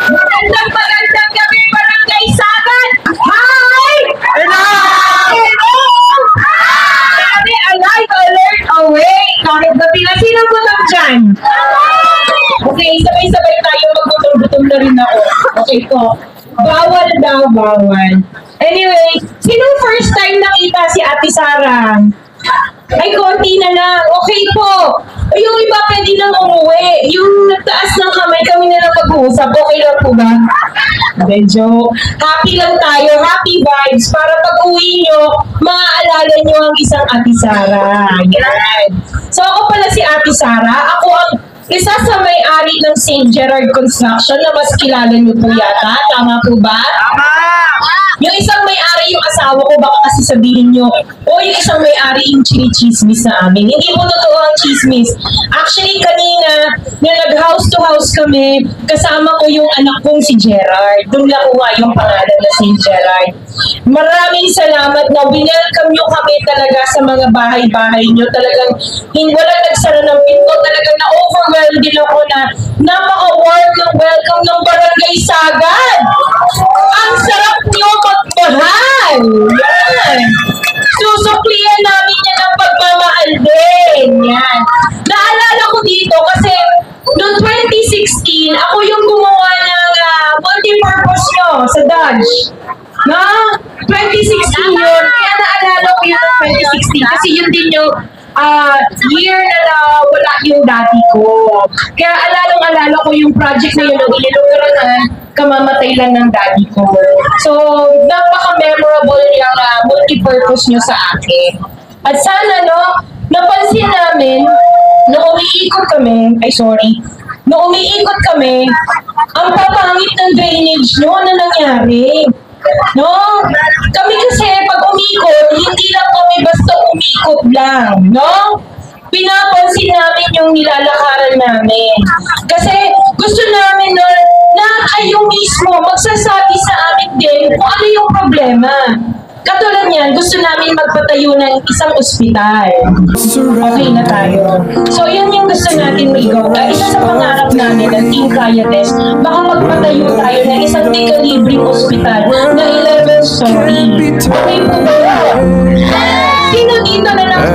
Magandang gabi, Barangay Sagat! Hi! Hello! Sabi, alive, alert, awake! Kahit gabi na, sino gutom dyan? Okay, sabay-sabay tayo, maggutom-gutom na rin ako. Okay po. Bawal daw, bawal. Anyway, sino first time nakita si Ate Sara? Ay, konti na lang. Okay po. Yung iba pwede nang umuwi. Yung nagtaas ng kamay, kami na lang mag-uusap. Okay lang po ba? Medyo happy lang tayo. Happy vibes. Para pag uwi nyo, maaalala nyo ang isang Ate Sara. Yan. So ako pala si Ate Sara. Ako ang isa sa may-ari ng St. Gerard Construction na mas kilala nyo po yata. Tama po ba? Tama! Yung isang may-ari yung asawa ko, baka kasi sabihin nyo, o yung isang may-ari yung chinichismis na amin. Hindi po totoo ang chismis. Actually, kanina, nung nag-house to house kami, kasama ko yung anak kong si Gerard. Doon nakuha yung pangalan na St. Gerard. Maraming salamat na winelcome nyo kami talaga sa mga bahay-bahay nyo. Talagang walang nagsara ng pinto. Talagang na-overwhelmed din ako na napaka-warm ng welcome ng Barangay Sagad. Ang sarap nyo magmahal. Yan. Susuklihan namin yan ng pagmamahal din. Yan. Naalala ko dito kasi noong 2016, ako yung gumawa ng multi-purpose nyo sa Dodge. Na? 2016 yun. Kaya naalala ko yun ng 2016 kasi yun din yung year na wala yung daddy ko. Kaya alala ko yung project na yun nung inilugranan, kamamatay lang ng daddy ko. So, napaka-memorable yung multi-purpose nyo sa akin. At sana, no, napansin namin, nung umiikot kami, ang papangit ng drainage nyo, ano nangyari? No? Kami kasi pag umikot, hindi lang kami basta umikot lang. No? Pinapansin namin yung nilalakaran namin. Kasi gusto namin na kayo mismo magsasabi sa amin din kung ano yung problema. Katulad niyan, gusto namin magpatayo ng isang ospital. Okay na tayo. So, yun yung gusto natin may gawa. Isa sa pangarap namin ng Team Kaya Test, baka magpatayo tayo ng isang dekalibreng ospital na 11 story. Okay po ba? Sino dito na lang?